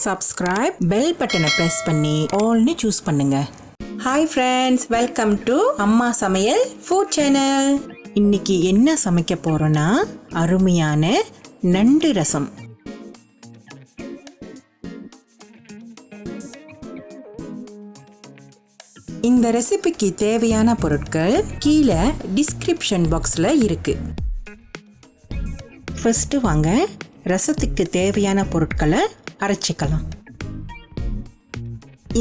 Subscribe bell பட்டனை press பண்ணி ஆல்னு choose பண்ணுங்க. ஹாய் ஃப்ரெண்ட்ஸ், வெல்கம் டு அம்மா சமையல் ஃபுட் சேனல். இன்னைக்கு என்ன சமைக்க போறோம்னா அருமையான நண்டு ரசம். இந்த ரெசிபிக்கு தேவையான பொருட்கள் கீழே டிஸ்கிரிப்ஷன் பாக்ஸில் இருக்கு. ஃபர்ஸ்ட் வாங்க ரசத்துக்கு தேவையான பொருட்களை அரைச்சிக்கலாம்.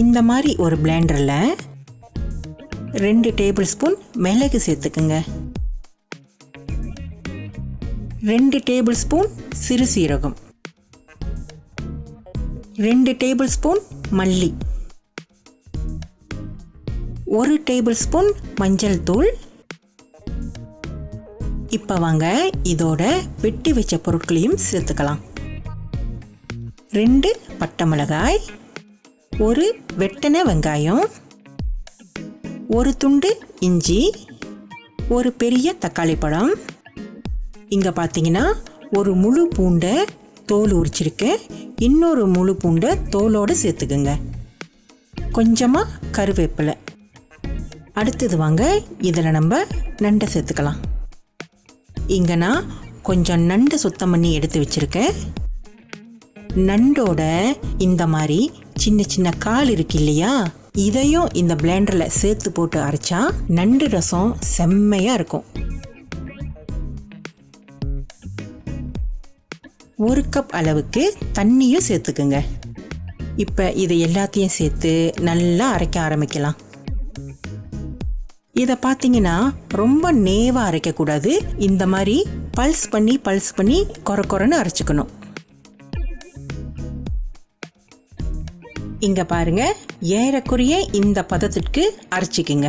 இந்த மாதிரி ஒரு பிளெண்டரில் 2 டேபிள் ஸ்பூன் மிளகு சேர்த்துக்குங்க, 2 டேபிள் ஸ்பூன் சிறு சீரகம், 2 டேபிள் ஸ்பூன் மல்லி, 1 டேபிள் ஸ்பூன் மஞ்சள் தூள். இப்போ வாங்க இதோட வெட்டி வச்ச பொருட்களையும் சேர்த்துக்கலாம். 2 பட்டை மிளகாய், 1 வெட்டின வெங்காயம், 1 துண்டு இஞ்சி, 1 பெரிய தக்காளி பழம். இங்கே பார்த்தீங்கன்னா ஒரு முழு பூண்டை தோல் உரிச்சிருக்கேன், இன்னொரு முழு பூண்டை தோலோடு சேர்த்துக்குங்க, கொஞ்சமாக கருவேப்பிலை. அடுத்தது வாங்க இதில் நம்ம நண்டை சேர்த்துக்கலாம். இங்கே நான் கொஞ்சம் நண்டு சுத்தம் பண்ணி எடுத்து வச்சுருக்கேன். நண்டோட இந்த மாதிரி சின்ன சின்ன கால் இருக்கு இல்லையா, இதையும் இந்த பிளெண்டரில் சேர்த்து போட்டு அரைச்சா நண்டு ரசம் செம்மையாக இருக்கும். 1 கப் அளவுக்கு தண்ணியும் சேர்த்துக்குங்க. இப்போ இதை எல்லாத்தையும் சேர்த்து நல்லா அரைக்க ஆரம்பிக்கலாம். இதை பார்த்தீங்கன்னா ரொம்ப நேவாக அரைக்கக்கூடாது, இந்த மாதிரி பல்ஸ் பண்ணி கொர கொரன்னு அரைச்சிக்கணும். இங்கே பாருங்க, ஏறக்குறைய இந்த பதத்திற்கு அரைச்சிக்குங்க.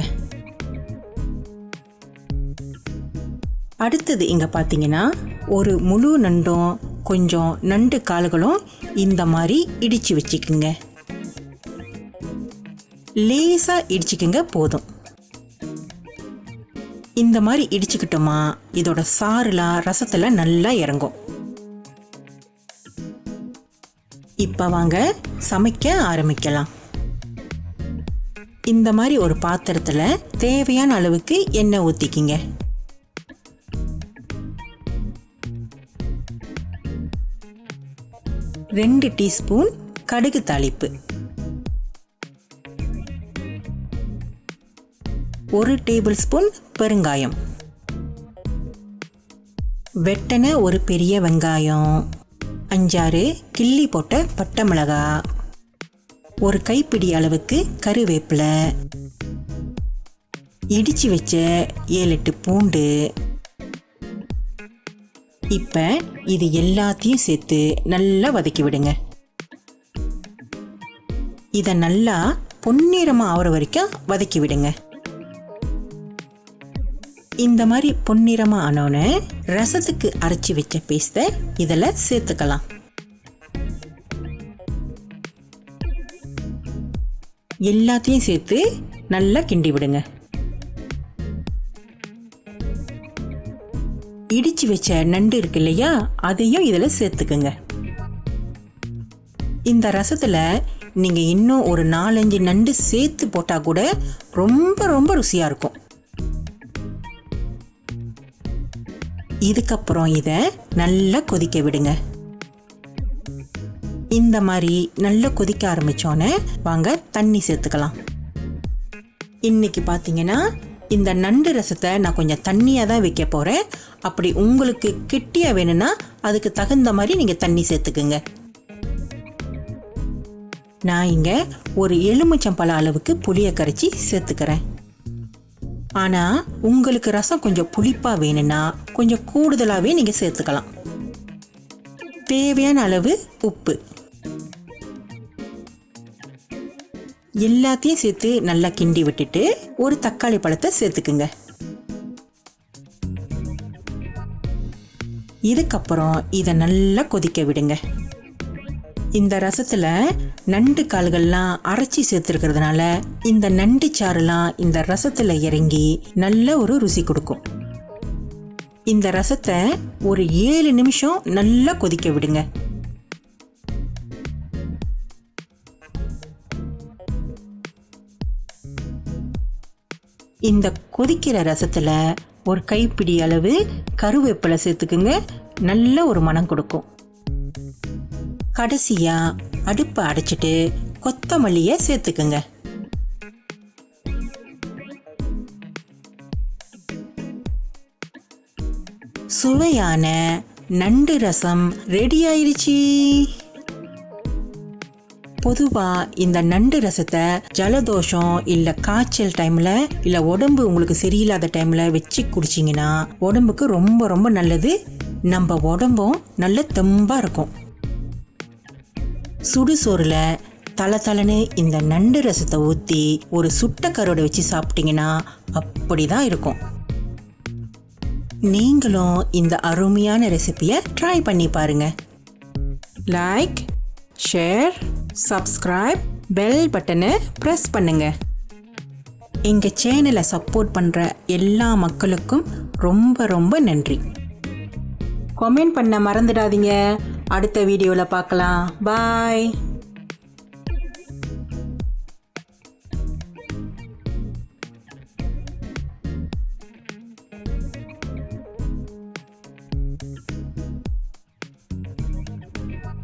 அடுத்தது இங்கே பார்த்தீங்கன்னா ஒரு முழு நண்டும் கொஞ்சம் நண்டு கால்களும் இந்த மாதிரி இடித்து வச்சுக்குங்க. லேசாக இடிச்சுக்குங்க போதும். இந்த மாதிரி இடிச்சுக்கிட்டோமா இதோட சாறுலாம் ரசத்தில் நல்லா இறங்கும். இப்போ வாங்க சமைக்க ஆரம்பிக்கலாம். இந்த மாதிரி ஒரு பாத்திரத்தில் தேவையான அளவுக்கு எண்ணெய் ஊற்றிக்கிங்க. ரெண்டு டீஸ்பூன் கடுகு தாளிப்பு, 1 டேபிள் ஸ்பூன் பெருங்காயம், வெட்டின ஒரு பெரிய வெங்காயம், 5-6 கிள்ளி போட்ட பட்டை மிளகாய், 1 கைப்பிடி அளவுக்கு கருவேப்பிலை, இடித்து வச்ச 7-8 பூண்டு. இப்போ இது எல்லாத்தையும் சேர்த்து நல்லா வதக்கி விடுங்க. இதை நல்லா பொன்னிறமாக ஆகிற வரைக்கும் வதக்கி விடுங்க. இந்த மாதிரி பொன்னிறமாக ஆனோன்னு ரசத்துக்கு அரைச்சி வச்ச பேஸ்ட்டை இதில் சேர்த்துக்கலாம். எல்லாத்தையும் சேர்த்து நல்லா கிண்டி விடுங்க. இடிச்சு வச்ச நண்டு இருக்கு இல்லையா, அதையும் இதில் சேர்த்துக்குங்க. இந்த ரசத்தில் நீங்கள் இன்னும் ஒரு 4-5 நண்டு சேர்த்து போட்டால் கூட ரொம்ப ரொம்ப ருசியாக இருக்கும். இதுக்கப்புறம் இதை நல்லா கொதிக்க விடுங்க. இந்த மாதிரி நல்லா கொதிக்க ஆரம்பித்தோன்னே வாங்க தண்ணி சேர்த்துக்கலாம். இன்னைக்கு பார்த்தீங்கன்னா இந்த நண்டு ரசத்தை நான் கொஞ்சம் தண்ணியாக தான் வைக்க போகிறேன். அப்படி உங்களுக்கு கெட்டியாக வேணும்னா அதுக்கு தகுந்த மாதிரி நீங்கள் தண்ணி சேர்த்துக்குங்க. நான் இங்கே ஒரு எலுமிச்சம்பழம் அளவுக்கு புளியை கரைச்சி சேர்த்துக்கிறேன். ஆனால் உங்களுக்கு ரசம் கொஞ்சம் புளிப்பாக வேணும்னா கொஞ்சம் கூடுதலாகவே நீங்கள் சேர்த்துக்கலாம். தேவையான அளவு உப்பு. எல்லாத்தையும் சேர்த்து நல்லா கிண்டி விட்டுட்டு ஒரு தக்காளி பழத்தை சேர்த்துக்குங்க. இதுக்கப்புறம் இதை நல்லா கொதிக்க விடுங்க. இந்த ரசத்தில் நண்டு கால்கள்லாம் அரைச்சி சேர்த்துருக்கிறதுனால இந்த நண்டு சாறுலாம் இந்த ரசத்தில் இறங்கி நல்ல ஒரு ருசி கொடுக்கும். இந்த ரசத்தை ஒரு 7 நிமிஷம் நல்லா கொதிக்க விடுங்க. இந்த கொதிக்கிற ரசத்துல ஒரு கைப்பிடி அளவு கருவேப்பிலை சேர்த்துக்குங்க. நல்ல ஒரு மணம் கொடுக்கும். கடைசியா அடுப்பை அடைச்சிட்டு கொத்தமல்லியை சேர்த்துக்குங்க. சுவையான நண்டு ரசம் ரெடி ஆயிருச்சு. பொதுவா இந்த நண்டு ரசத்தை ஜலதோஷம் இல்ல காய்ச்சல் டைம்ல இல்ல உடம்பு உங்களுக்கு சரியில்லாத டைம்ல வச்சு குடிச்சிங்கன்னா உடம்புக்கு ரொம்ப ரொம்ப நல்லது. நம்ம உடம்பும் நல்ல தெம்பா இருக்கும். சுடுசோறுல தலன்னு இந்த நண்டு ரசத்தை ஊற்றி ஒரு சுட்ட கரோட வச்சு சாப்பிட்டீங்கன்னா அப்படிதான் இருக்கும். நீங்களும் இந்த அருமையான ரெசிபியை ட்ரை பண்ணி பாருங்க. லைக், ஷேர், சப்ஸ்கிரைப், பெல் பட்டனை ப்ரெஸ் பண்ணுங்க. எங்க சேனலை சப்போர்ட் பண்ற எல்லா மக்களுக்கும் ரொம்ப ரொம்ப நன்றி. கமெண்ட் பண்ண மறந்துடாதீங்க. அடுத்த வீடியோவில் பார்க்கலாம். பாய்.